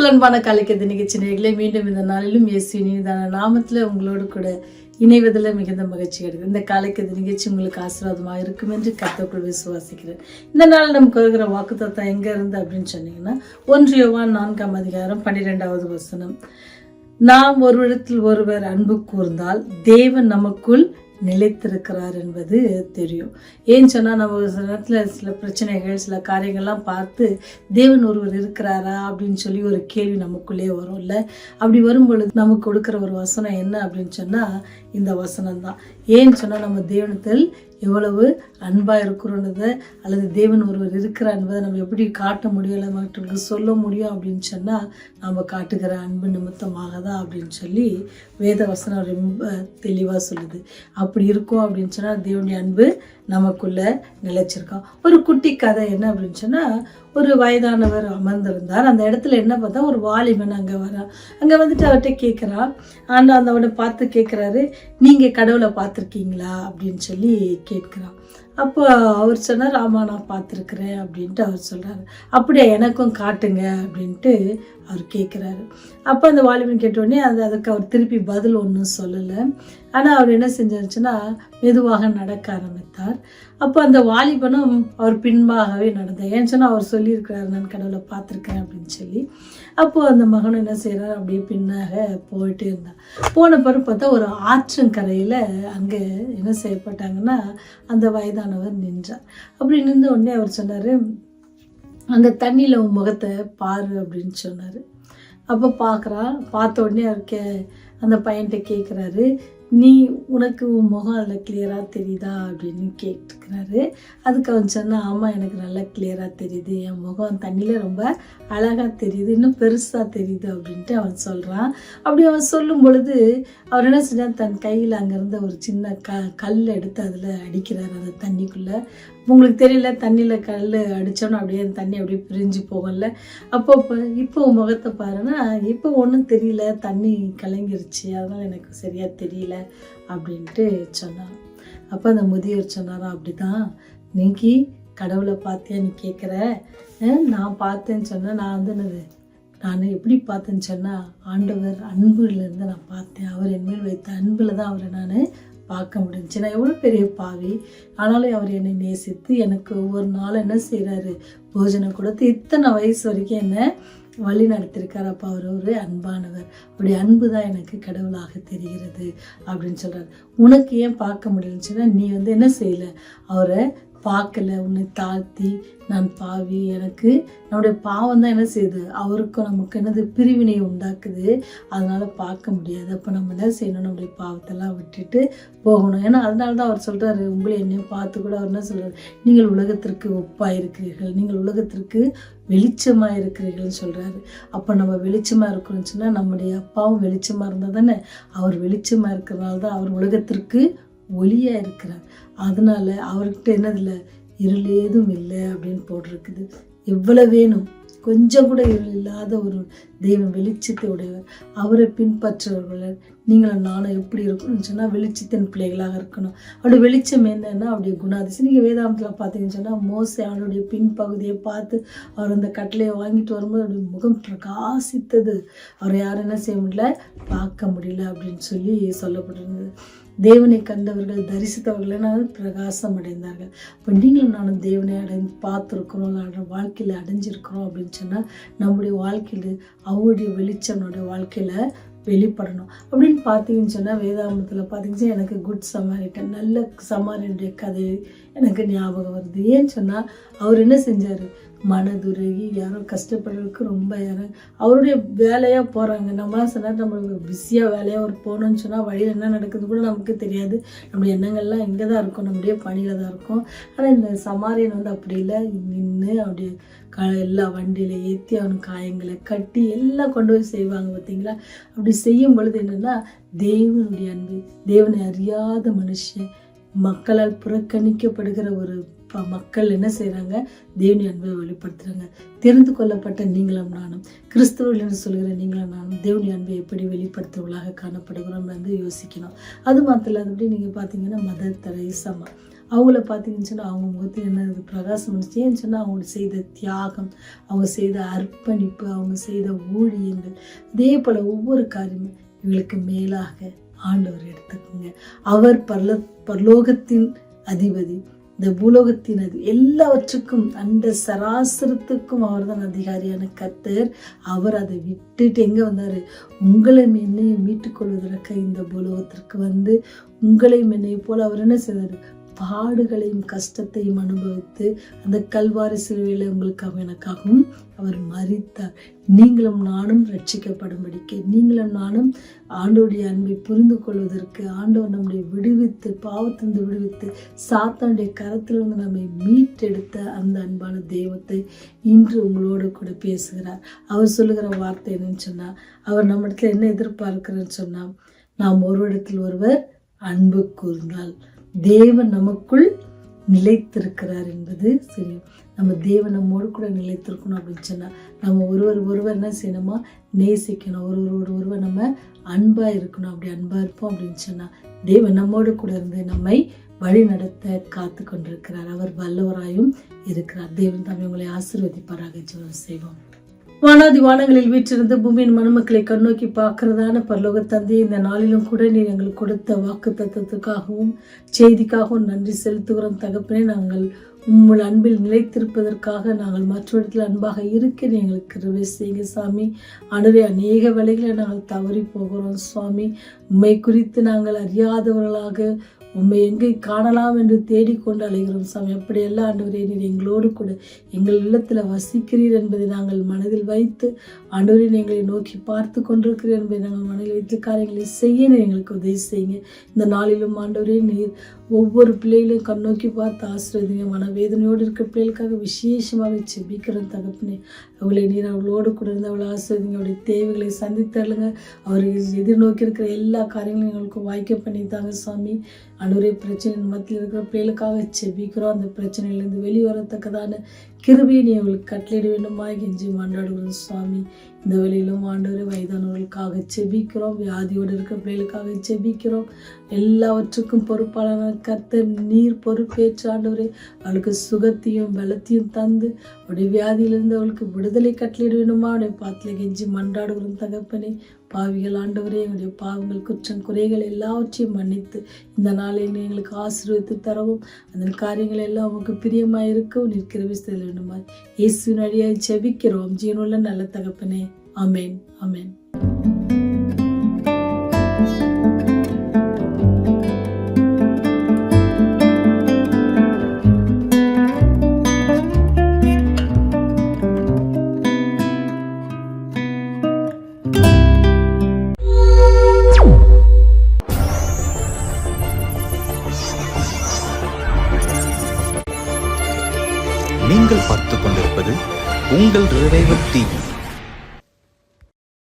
கிறிஸ்துவ அன்பான காலைக்கது நிகழ்ச்சி நேயர்களே, மீண்டும் இந்த நாளிலும் இயேசுவின் இனிதான நாமத்தில் உங்களோடு கூட இணைவதில் மிகுந்த மகிழ்ச்சி கிடைக்கும். இந்த காலைக்கது நிகழ்ச்சி உங்களுக்கு ஆசீர்வாதமாக இருக்கும் என்று கர்த்தருக்குள் விசுவாசிக்கிறேன். இந்த நாள் நமக்கு வருகிற வாக்குத்தத்தம் எங்க இருந்து அப்படின்னு சொன்னீங்கன்னா, 1 யோவான் 4:12 வசனம். நாம் ஒருவரிடத்தில் ஒருவர் அன்பு கூர்ந்தால் தேவன் நமக்குள் நிலைத்திருக்கிறார் என்பது தெரியும். ஏன்னு சொன்னால், நம்ம சில நேரத்தில் சில பிரச்சனைகள் சில காரியங்கள்லாம் பார்த்து தேவன் ஒருவர் இருக்கிறாரா அப்படின்னு சொல்லி ஒரு கேள்வி நமக்குள்ளே வரும்ல. அப்படி வரும்பொழுது நமக்கு கொடுக்குற ஒரு வசனம் என்ன அப்படின்னு சொன்னால் இந்த வசனம் தான். ஏன்னு சொன்னால், நம்ம தேவனத்தில் எவ்வளவு அன்பாக இருக்கிறோன்றதை அல்லது தேவன் ஒருவர் இருக்கிறார் என்பதை நம்ம எப்படி காட்ட முடியும் இல்லை மற்றவங்களுக்கு சொல்ல முடியும் அப்படின்னு சொன்னால், நம்ம காட்டுகிற அன்பு நிமித்தமாக தான் அப்படின்னு சொல்லி வேத வசனம் ரொம்ப தெளிவாக சொல்லுது. அப்படி இருக்கும் அப்படின்னு சொன்னால் தேவனுடைய அன்பு நமக்குள்ளே நிலைச்சிருக்கோம். ஒரு குட்டி கதை என்ன அப்படின்னு சொன்னால், ஒரு வயதானவர் அமர்ந்திருந்தார். அந்த இடத்துல என்ன பார்த்தா ஒரு வாலிபன் அங்கே வரான். அங்கே வந்துட்டு அவர்கிட்ட கேட்குறான். ஆனால் அவனை பார்த்து கேட்குறாரு, நீங்கள் கடவுளை பார்த்துருக்கீங்களா அப்படின்னு சொல்லி கேட்குறான். அப்போ அவர் சொன்னார், ஆமாம் நான் பார்த்துருக்குறேன் அப்படின்ட்டு அவர் சொல்கிறாரு. அப்படியே எனக்கும் காட்டுங்க அப்படின்ட்டு அவர் கேட்குறாரு. அப்போ அந்த வாலிபன் கேட்டோடனே அதுக்கு அவர் திருப்பி பதில் ஒன்றும் சொல்லலை. ஆனால் அவர் என்ன செஞ்சாருச்சுன்னா மெதுவாக நடக்க ஆரம்பித்தார். அப்போ அந்த வாலிபனும் அவர் பின்பாகவே நடந்தார். ஏன்னு சொன்னால் அவர் சொல்லியிருக்கிறார், நான் கடவுளை பார்த்துருக்கேன் அப்படின்னு சொல்லி. அப்போது அந்த மகனும் என்ன செய்கிறார், அப்படியே பின்னாக போயிட்டே இருந்தார். போன பிறகு பார்த்தா ஒரு ஆற்றங்கரையில் அங்கே என்ன செய்யப்பட்டாங்கன்னா அந்த வயதானவர் நின்றார். அப்படி நின்ற உடனே அவர் சொன்னார், அந்த தண்ணியில் உன் முகத்தை பாரு அப்படின்னு சொன்னார். அப்போ பார்த்த உடனே அவருக்கு அந்த பையன்கிட்ட கேட்குறாரு, உனக்கு உன் முகம் அதில் கிளியராக தெரியுதா அப்படின்னு கேட்டுக்கிறாரு. அதுக்கு அவன் சொன்னால், ஆமாம் எனக்கு நல்லா கிளியராக தெரியுது, என் முகம் தண்ணியில் ரொம்ப அழகாக தெரியுது, இன்னும் பெருசாக தெரியுது அப்படின்ட்டு அவன் சொல்கிறான். அப்படி அவன் சொல்லும் பொழுது அவர் என்ன செஞ்சால் தன் கையில் அங்கேருந்த ஒரு சின்ன கல் எடுத்து அதில் அடிக்கிறார் அந்த தண்ணிக்குள்ளே. உங்களுக்கு தெரியல, தண்ணியில் கல் அடித்தோன்னா அப்படியே அந்த தண்ணி அப்படியே பிரிஞ்சு போகல. இப்போ முகத்தை பாருன்னா, இப்போ ஒன்றும் தெரியல, தண்ணி கலங்கிருச்சு, அதனால் எனக்கு சரியாக தெரியல அப்படின்ட்டு சொன்னான். அப்போ அந்த முதியவர் சொன்னாரா, அப்படி தான் நீக்கி கடவுளை பார்த்தியா நீ கேட்குற, நான் பார்த்தேன்னு சொன்னேன். நான் எப்படி பார்த்தேன்னு சொன்னால், ஆண்டவர் அன்புலேருந்து நான் பார்த்தேன். அவர் என்மேல் வைத்த அன்பில் தான் அவரை நான் பார்க்க முடிஞ்சுச்சு. நான் எவ்வளோ பெரிய பாவி, ஆனாலும் அவர் என்னை நேசித்து எனக்கு ஒவ்வொரு நாளும் என்ன செய்கிறாரு, போஜனம் கொடுத்து இத்தனை வயசு வரைக்கும் என்னை வழி நடத்திருக்கார். அப்போ அவர் ஒரு அன்பானவர். அப்படி அன்பு தான் எனக்கு கடவுளாக தெரிகிறது அப்படின்னு சொல்கிறார். உனக்கு ஏன் பார்க்க முடியலச்சுன்னா, நீ என்ன செய்யலை, அவரை பார்க்கல, உன்னை தாழ்த்தி நான் பாவி, எனக்கு நம்முடைய பாவம் தான் என்ன செய்யுது, அவருக்கும் நமக்கு என்னது பிரிவினை உண்டாக்குது, அதனால் பார்க்க முடியாது. அப்போ நம்ம என்ன செய்யணும், நம்முடைய பாவத்தெல்லாம் விட்டுட்டு போகணும். ஏன்னா அதனால தான் அவர் சொல்கிறாரு, உங்களை என்னையும் பார்த்து கூட அவர் என்ன சொல்கிறார், நீங்கள் உலகத்திற்கு ஒப்பாக இருக்கிறீர்கள், நீங்கள் உலகத்திற்கு வெளிச்சமாக இருக்கிறீர்கள்னு சொல்கிறாரு. அப்போ நம்ம வெளிச்சமாக இருக்கிறோம்னு சொன்னால், நம்முடைய அப்பாவும் வெளிச்சமாக இருந்தால் தானே, அவர் வெளிச்சமாக இருக்கிறனால தான் அவர் உலகத்திற்கு ஒளியாக இருக்கிறார். அதனால அவர்கிட்ட என்னதில்லை, இருள் ஏதும் இல்லை அப்படின்னு போட்டிருக்குது. எவ்வளவு வேணும், கொஞ்சம் கூட இருள் இல்லாத ஒரு தெய்வம், வெளிச்சத்தை உடையவர். அவரை பின்பற்றுபவர்கள் நீங்களும் நானும் எப்படி இருக்கணும்னு சொன்னால் வெளிச்சத்தின் பிள்ளைகளாக இருக்கணும். அவருடைய வெளிச்சம் என்னன்னா அவருடைய குணாதிசயம். நீங்கள் வேதாந்தத்தில் பார்த்தீங்கன்னு சொன்னால், மோசே அவனுடைய பின்பகுதியை பார்த்து அவர் அந்த கட்டளையை வாங்கிட்டு வரும்போது அவருடைய முகம் பிரகாசித்தது. அவரை யாரும் என்ன செய்ய முடியல, பார்க்க முடியல அப்படின்னு சொல்லி சொல்லப்பட்டிருந்தது. தேவனை கண்டவர்கள் தரிசித்தவர்கள் பிரகாசம் அடைந்தார்கள். இப்போ நீங்களும் நானும் தேவனை பார்த்துருக்குறோம், வாழ்க்கையில் அடைஞ்சிருக்கிறோம் அப்படின்னு சொன்னால், நம்முடைய வாழ்க்கையில் அவருடைய வெளிச்சம் நம்முடைய வாழ்க்கையில் வெளிப்படணும். அப்படின்னு பார்த்தீங்கன்னு சொன்னால், வேதாகமத்தில் பார்த்தீங்கன்னா எனக்கு குட் சமாரிட்டன், நல்ல சமாரியனுடைய கதை எனக்கு ஞாபகம் வருது. ஏன்னு சொன்னால், அவர் என்ன செஞ்சார், மனதுருகி யாரோ கஷ்டப்படுறதுக்கு ரொம்ப அவருடைய வேலையாக போகிறாங்க. நம்மளாம் சொன்னால் நம்மளுக்கு பிஸியாக வேலையாக ஒரு போகணுன்னு சொன்னால் வழியில் என்ன நடக்குது கூட நமக்கு தெரியாது. நம்முடைய எண்ணங்கள்லாம் இங்கே தான் இருக்கும், நம்முடைய பணியில் தான் இருக்கும். ஆனால் இந்த சமாரியன் அப்படி இல்லை, நின்று அப்படியே எல்லா வண்டியில் ஏற்றி அவனுக்கு காயங்களை கட்டி எல்லாம் கொண்டு போய் செய்வாங்க பார்த்தீங்களா. அப்படி செய்யும் பொழுது என்னென்னா, தேவனுடைய அன்பு, தேவனை அறியாத மனுஷன், மக்களால் புறக்கணிக்கப்படுகிற ஒரு மக்கள் என்ன செய்கிறாங்க, தேவனுடைய அன்பை வெளிப்படுத்துகிறாங்க. தெரிந்து கொள்ளப்பட்ட நீங்களும் நானும், கிறிஸ்தவர்கள் என்று சொல்கிற நீங்களும் நானும் தேவனுடைய அன்பை எப்படி வெளிப்படுத்துவர்களாக காணப்படுகிறோம் யோசிக்கணும். அது மாத்திரம் அப்படி நீங்கள் பார்த்தீங்கன்னா, மதர் தெரேசா அவங்கள பார்த்தீங்கன்னு சொன்னால் அவங்க முகத்தில் என்ன பிரகாசம் வந்துச்சு. ஏன்னு சொன்னால் அவங்க செய்த தியாகம், அவங்க செய்த அர்ப்பணிப்பு, அவங்க செய்த ஊழியங்கள், அதே போல் ஒவ்வொரு காரியமும் இவங்களுக்கு மேலாக ஆண்டவர் எடுத்துக்கோங்க. அவர் பரலோகத்தின் அதிபதி, இந்த பூலோகத்தின் எல்லாவற்றுக்கும் அந்த சராசரத்துக்கும் அவர் தான் அதிகாரியான கர்த்தர். அவர் அதை விட்டுட்டு எங்கே வந்தார்? உங்களையும் என்னையும் மீட்டுக் கொள்வதற்கு இந்த பூலோகத்திற்கு வந்து உங்களையும் என்னையும் போல அவர் என்ன செய்தார்? பாடுகளையும் கஷ்டத்தையும் அனுபவித்து அந்த கல்வாரி சிலுவையில் உங்களுக்காக எனக்காகவும் அவர் மரித்தார். நீங்களும் நானும் ரட்சிக்கப்படும்படிக்கு, நீங்களும் நானும் ஆண்டவருடைய அன்பை புரிந்து கொள்வதற்கு, ஆண்டவர் நம்முடைய விடுவித்து, பாவத்திலிருந்து விடுவித்து, சாத்தானுடைய கரத்திலிருந்து நம்மை மீட்டெடுத்த அந்த அன்பான தெய்வத்தை இன்று உங்களோடு கூட பேசுகிறார். அவர் சொல்லுகிற வார்த்தை என்னன்னு சொன்னால், அவர் நம்ம இடத்துல என்ன எதிர்பார்க்கிறன்னு சொன்னால், நாம் ஒருவரிடத்தில் ஒருவர் அன்பு கூர்ந்தால் தேவன் நமக்குள் நிலைத்திருக்கிறார் என்பது சரி. நம்ம தேவன் நம்மோடு கூட நிலைத்திருக்கணும் அப்படின்னு சொன்னால் நம்ம ஒருவர் என்ன செய்யணுமா? நேசிக்கணும். ஒருவர் நம்ம அன்பாக இருக்கணும். அப்படி அன்பாக இருப்போம் அப்படின்னு சொன்னால் தேவன் நம்மோடு கூட இருந்து நம்மை வழி நடத்த காத்து கொண்டிருக்கிறார். அவர் வல்லவராயும் இருக்கிறார். தேவன் தாமே உங்களை ஆசீர்வதிப்பாராக. ஜெபம் செய்வோம். வானாதி வானங்களில் வீற்றிருந்து பூமியின் மனுமக்களை கண்ணோக்கி பார்க்கிறதான பரலோக தந்தை, இந்த நாளிலும் கூட நீர் எங்களுக்கு கொடுத்த வாக்கு தத்துவத்துக்காகவும் செய்திக்காகவும் நன்றி செலுத்துகிறோம் தகப்பனே. நாங்கள் உங்கள் அன்பில் நிலைத்திருப்பதற்காக நாங்கள் மற்றவர்கள் அன்பாக இருக்க எங்களுக்கு கிருபை செய்யுங்க சாமி. ஆண்டவரே, அநேக வேளைகளை நாங்கள் தவறி போகிறோம் சுவாமி. உம்மை குறித்து நாங்கள் அறியாதவர்களாக உண்மை எங்கே காணலாம் என்று தேடிக்கொண்டு அலைகிறோம் சாமி. அப்படியெல்லாம் ஆண்டவரே, நீர் எங்களோடு கூட எங்கள் இல்லத்தில் வசிக்கிறீர் என்பதை நாங்கள் மனதில் வைத்து, ஆண்டவரே எங்களை நோக்கி பார்த்து கொண்டிருக்கிறீர் என்பதை நாங்கள் மனதில் வைத்து காரியங்களை செய்ய எங்களுக்கு உதவி செய்யுங்க. இந்த நாளிலும் ஆண்டவரே, நீர் ஒவ்வொரு பிள்ளைகளையும் கண்ணோக்கி பார்த்து ஆசீர்வதிங்க. மனவேதனையோடு இருக்கிற பிள்ளைகளுக்காக விசேஷமாக செபிக்கிறோம் தகப்பனே. அவளை நீர் அவளோடு கூட இருந்து அவளை ஆசீர்வதிங்க. அவருடைய தேவைகளை சந்தித்தருளுங்க. அவர்கள் எதிர்நோக்கி இருக்கிற எல்லா காரியங்களையும் எங்களுக்கு வாய்க்க பண்ணித்தாங்க சாமி. ஆண்டவரே, பிரச்சனை மத்தியில் இருக்கிற பிள்ளைகளுக்காக செபிக்கிறோம். அந்த பிரச்சனையிலிருந்து வெளிவரத்தக்கதான கிருபையை நீ அவங்களுக்கு கட்டளையிட வேண்டுமா கெஞ்சி மன்றாடுகிறோம் சுவாமி. இந்த வேளையிலும் ஆண்டவரே, வயதானவர்களுக்காக செபிக்கிறோம். வியாதியோடு இருக்கிற பிள்ளைகளுக்காக செபிக்கிறோம். எல்லாவற்றுக்கும் பொறுப்பாளரான கர்த்தர் நீர் பொறுப்பேற்று ஆண்டவரே அவளுக்கு சுகத்தையும் பலத்தையும் தந்து அவருடைய வியாதியிலிருந்து அவளுக்கு விடுதலை கட்டளையிட வேண்டுமா அவருடைய பாத்தில கெஞ்சி மன்றாடுகிறோம் தகப்பனே. பாவிகள் ஆண்டவரே, எங்களுடைய பாவங்கள் குற்றம் குறைகள் எல்லாவற்றையும் மன்னித்து இந்த நாளில் எங்களுக்கு ஆசீர்வதித்து தரவும், அந்த காரியங்கள் எல்லாம் உங்களுக்கு பிரியமாக இருக்கவும் நீர் கிருபை செய்ய வேண்டுமா இயேசுவின் வழியாய் ஜெபிக்கிறோம் ஜீவனுள்ள நல்ல தகப்பனே. ஆமென், ஆமென். நீங்கள் பார்த்துக் கொண்டிருப்பது உங்கள் ரிவைவல் டிவி.